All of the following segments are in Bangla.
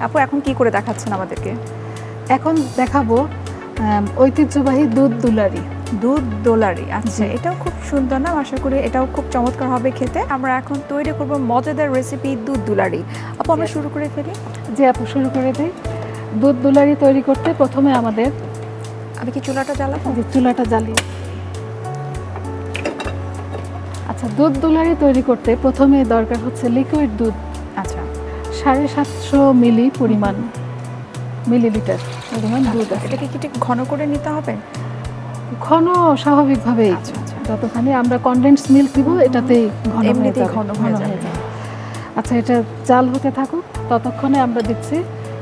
আপু এখন কি করে দেখাচ্ছেন আমাদেরকে? এখন দেখাবো ঐতিহ্যবাহী দুধ দুলারি। দুধ দোলারি, আচ্ছা এটাও খুব সুন্দর নাম, আশা করি এটাও খুব চমৎকার হবে খেতে। আমরা এখন তৈরি করব মজাদার রেসিপি দুধ দুলারি। আপু আমরা শুরু করে ফেলি। যে আপু শুরু করে দিই। দুধ দুলারি তৈরি করতে প্রথমে আমাদের, আমি কি চুলাটা জ্বালাবো? যে চুলাটা জ্বালিয়ে, আচ্ছা দুধ দুলারি তৈরি করতে প্রথমে দরকার হচ্ছে লিকুইড দুধ। আচ্ছা 750 মিলি পরিমাণ, মিলিলিটার পরিমাণ দুধ আছে। এটাকে কি একটু ঘন করে নিতে হবে? ঘন স্বাভাবিকভাবেই, আচ্ছা আচ্ছা, যতখানি আমরা কনডেন্স মিল্ক দিব এটাতেই ঘন এমনিতেই ঘন হয়ে যাবে। আচ্ছা এটা জাল হতে থাকুক, ততক্ষণে আমরা দিচ্ছি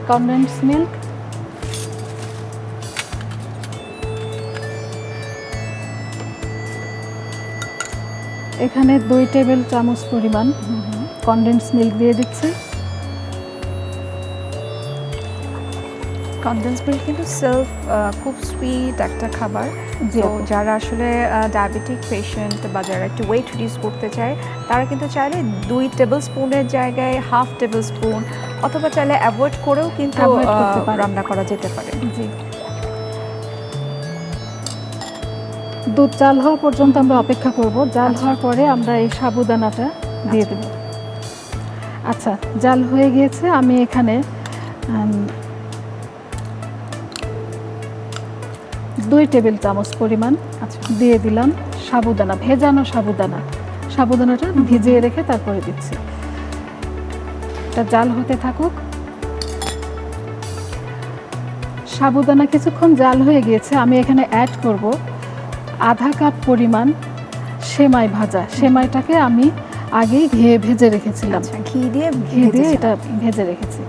কনডেন্স মিল্ক। এখানে 2 টেবিল চামচ পরিমাণ কনডেন্স মিল্ক দিয়ে দিচ্ছি। কনডেন্স মিল্ক কিন্তু সেলফ খুব সুইট একটা খাবার, তো যারা আসলে ডায়াবেটিক পেশেন্ট বা যারা একটু ওয়েট রিডিউস করতে চায় তারা কিন্তু চাইলে 2 টেবিল স্পুনের জায়গায় হাফ টেবিল স্পুন অথবা চাইলে অ্যাভয়েড করেও কিন্তু রান্না করা যেতে পারে। জি, দুধ জাল হওয়া পর্যন্ত আমরা অপেক্ষা করব। জাল হওয়ার পরে আমরা এই সাবুদানাটা দিয়ে দেব। আচ্ছা জাল হয়ে গিয়েছে, আমি এখানে 2 টেবিল চামচ পরিমাণ দিয়ে দিলাম সাবুদানা, ভেজানো সাবুদানা। সাবুদানাটা ভিজিয়ে রেখে তারপরে দিচ্ছি। এটা জাল হতে থাকুক। সাবুদানা কিছুক্ষণ জাল হয়ে গিয়েছে, আমি এখানে অ্যাড করব আধা কাপ পরিমাণ সেমাই ভাজা। সেমাইটাকে আমি আগেই ঘিয়ে ভেজে রেখেছিলাম। ঘি দিয়ে এটা ভেজে রেখেছি।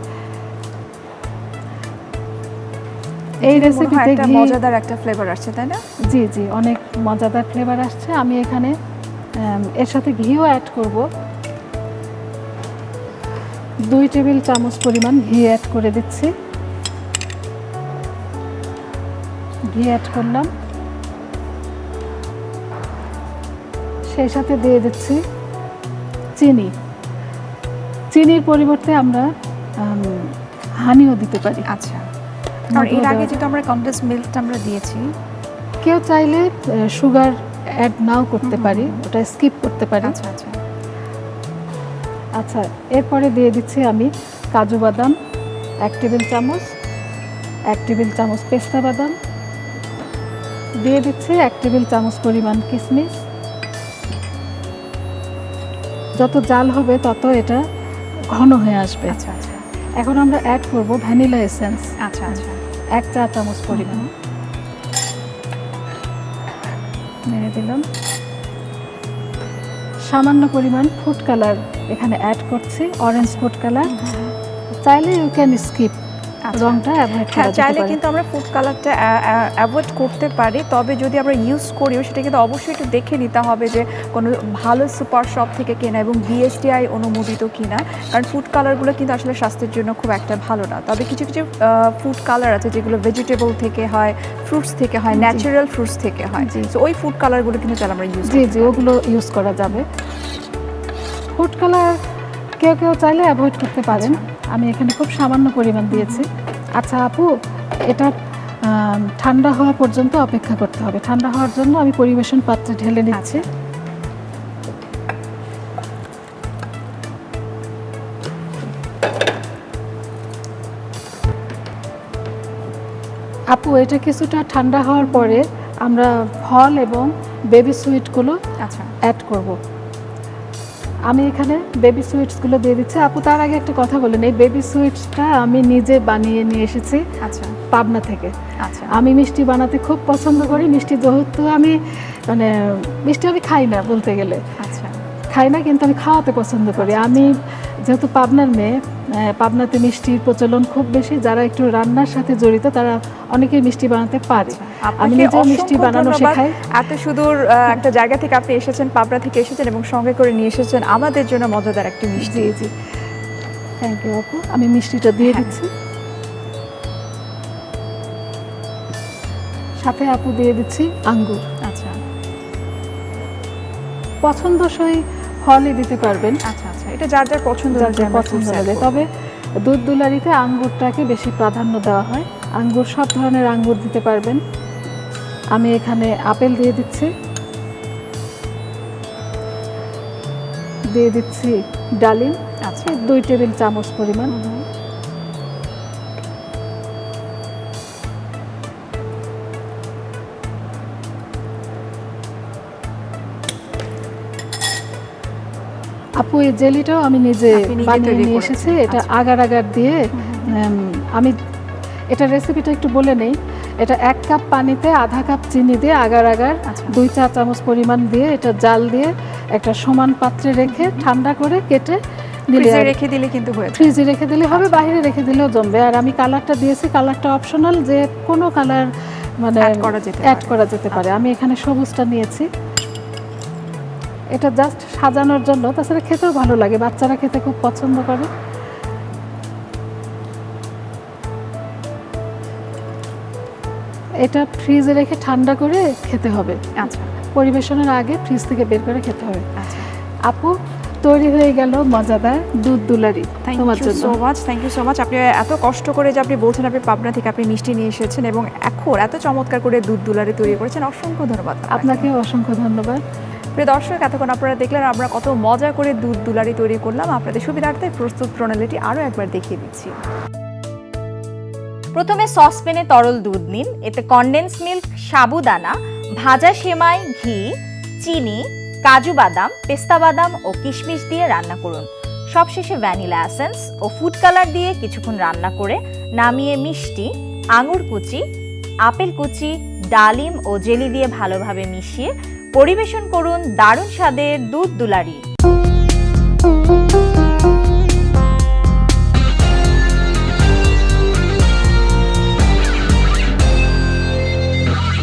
এই রেসিপিতে একটা মজাদার একটা ফ্লেভার আসছে, তাই না? জি জি, অনেক মজাদার ফ্লেভার আসছে। আমি এখানে এর সাথে ঘিও অ্যাড করব। 2 টেবিল চামচ পরিমাণ ঘি অ্যাড করে দিচ্ছি। ঘি অ্যাড করলাম, সেই সাথে দিয়ে দিচ্ছি চিনি। চিনির পরিবর্তে আমরা হানিও দিতে পারি। আচ্ছা, আর এর আগে যেটা আমরা কনডেন্স মিল্কটা আমরা দিয়েছি, কেউ চাইলে সুগার অ্যাড নাও করতে পারি, ওটা স্কিপ করতে পারি। আচ্ছা আচ্ছা আচ্ছা, এরপরে দিয়ে দিচ্ছি আমি কাজু বাদাম 1 টেবিল চামচ, 1 টেবিল চামচ পেস্তা বাদাম দিয়ে দিচ্ছি, 1 টেবিল চামচ পরিমাণ কিশমিশ। যত জাল হবে তত এটা ঘন হয়ে আসবে। আচ্ছা আচ্ছা, এখন আমরা অ্যাড করব ভ্যানিলা এসেন্স। আচ্ছা আচ্ছা, 1 চা চামচ পরিমাণ নেড়ে দিলাম। সামান্য পরিমাণ ফুড কালার এখানে অ্যাড করছি, অরেঞ্জ ফুড কালার। চাইলে ইউ ক্যান স্কিপ, রংটা অ্যাভয়েড করা যেতে চাইলে পারে। কিন্তু আমরা ফুড কালারটা অ্যাভয়েড করতে পারি, তবে যদি আমরা ইউজ করিও সেটা কিন্তু অবশ্যই একটু দেখে নিতে হবে যে কোনো ভালো সুপার শপ থেকে কেনা এবং বিএসটিআই অনুমোদিত কিনা, কারণ ফুড কালারগুলো কিন্তু আসলে স্বাস্থ্যের জন্য খুব একটা ভালো না। তবে কিছু কিছু ফুড কালার আছে যেগুলো ভেজিটেবল থেকে হয়, ফ্রুটস থেকে হয়, ন্যাচারাল ফ্রুটস থেকে হয়, তো ওই ফুড কালারগুলো কিন্তু চাইলে আমরা ইউজ জি ওগুলো ইউজ করা যাবে। ফুড কালার কেউ কেউ চাইলে অ্যাভয়েড করতে পারেন। আমি এখানে খুব সামান্য পরিমাণ দিয়েছি। আচ্ছা আপু, এটা ঠান্ডা হওয়া পর্যন্ত অপেক্ষা করতে হবে। ঠান্ডা হওয়ার জন্য আমি পরিবেশন পাত্রে ঢেলে নিচ্ছি। আপু এটা কিছুটা ঠান্ডা হওয়ার পরে আমরা ফল এবং বেবি সুইটগুলো অ্যাড করব। আমি এখানে বেবি সুইটসগুলো দিয়ে দিচ্ছি। আপু তার আগে একটা কথা বলেন, এই বেবি সুইটসটা আমি নিজে বানিয়ে নিয়ে এসেছি পাবনা থেকে। আমি মিষ্টি বানাতে খুব পছন্দ করি। মিষ্টি যেহেতু আমি মিষ্টি আমি খাই না বলতে গেলে, খাই না, কিন্তু আমি খাওয়াতে পছন্দ করি। আমি যেহেতু পাবনার মেয়ে, পাবনাতে মিষ্টির প্রচলন খুব বেশি। যারা একটু রান্নার সাথে জড়িত তারা অনেকেই মিষ্টি বানাতে পারে। আমি নিজেও মিষ্টি বানানো শেখাই। এত সুদূর একটা জায়গা থেকে আপনি এসেছেন, পাবনা থেকে এসেছেন এবং সঙ্গে করে নিয়ে এসেছেন আমাদের জন্য মজাদার একটি মিষ্টি। জি থ্যাংক ইউ আপু। আমি মিষ্টিটা দিয়ে দিচ্ছি। সাথে আপু দিয়ে দিচ্ছি আঙ্গুর। আচ্ছা, পছন্দসই ফলই দিতে পারবেন। আচ্ছা আচ্ছা, এটা যার যার পছন্দ অনুযায়ী। তবে দুধ দুলারিতে আঙ্গুরটাকে বেশি প্রাধান্য দেওয়া হয়। আঙ্গুর সব ধরনের আঙ্গুর দিতে পারবেন। আমি এখানে আপেল দিয়ে দিচ্ছি, দিয়ে দিচ্ছি ডালিম, আচ্ছা 2 টেবিল চামচ পরিমাণ। আপু এই জেলিটাও আমি নিজে বানিয়ে নিয়ে এসেছি। এটা আগার আগার দিয়ে আমি এটা রেসিপিটা একটু বলে নেই। এটা 1 কাপ পানিতে আধা কাপ চিনি দিয়ে আগার আগার 2 চা চামচ পরিমাণ দিয়ে এটা জাল দিয়ে একটা সমান পাত্রে রেখে ঠান্ডা করে কেটে ফ্রিজে রেখে দিলে কিন্তু হয়ে যাবে। ফ্রিজে রেখে দিলে হবে, বাইরে রেখে দিলেও জমবে। আর আমি কালারটা দিয়েছি, কালারটা অপশনাল, যে কোনো কালার মানে অ্যাড করা যেতে পারে। আমি এখানে সবুজটা নিয়েছি, এটা জাস্ট সাজানোর জন্য, তাছাড়া খেতেও ভালো লাগে, বাচ্চারা খেতে খুব পছন্দ করে। এটা ফ্রিজে রেখে ঠান্ডা করে খেতে হবে। আচ্ছা, পরিবেশনের আগে ফ্রিজ থেকে বের করে খেতে হবে। আচ্ছা আপু, তৈরি হয়ে গেল মজাদার দুধ দুলারি তোমার জন্য। Thank you so much. আপনি এত কষ্ট করে যে আপনি বলছেন আপনি পাবনা থেকে আপনি মিষ্টি নিয়ে এসেছেন এবং এখন এত চমৎকার করে দুধ দুলারি তৈরি করেছেন, অসংখ্য ধন্যবাদ। আপনাকে অসংখ্য ধন্যবাদ। প্রিয় দর্শক, এতক্ষণ আপনারা দেখলেন আমরা কত মজা করে দুধ দুলারি তৈরি করলাম। আপনাদের সুবিধার্থে প্রস্তুত প্রণালীটি আরও একবার দেখিয়ে দিচ্ছি। প্রথমে সসপ্যানে তরল দুধ নিন, এতে কনডেন্স মিল্ক, সাবুদানা, ভাজা সেমাই, ঘি, চিনি, কাজু বাদাম, পেস্তা বাদাম ও কিশমিশ দিয়ে রান্না করুন। সবশেষে ভ্যানিলা এসেন্স ও ফুড কালার দিয়ে কিছুক্ষণ রান্না করে নামিয়ে মিষ্টি, আঙুর কুচি, আপেল কুচি, ডালিম ও জেলি দিয়ে ভালোভাবে মিশিয়ে পরিবেশন করুন দারুণ স্বাদের দুধ দুলারি।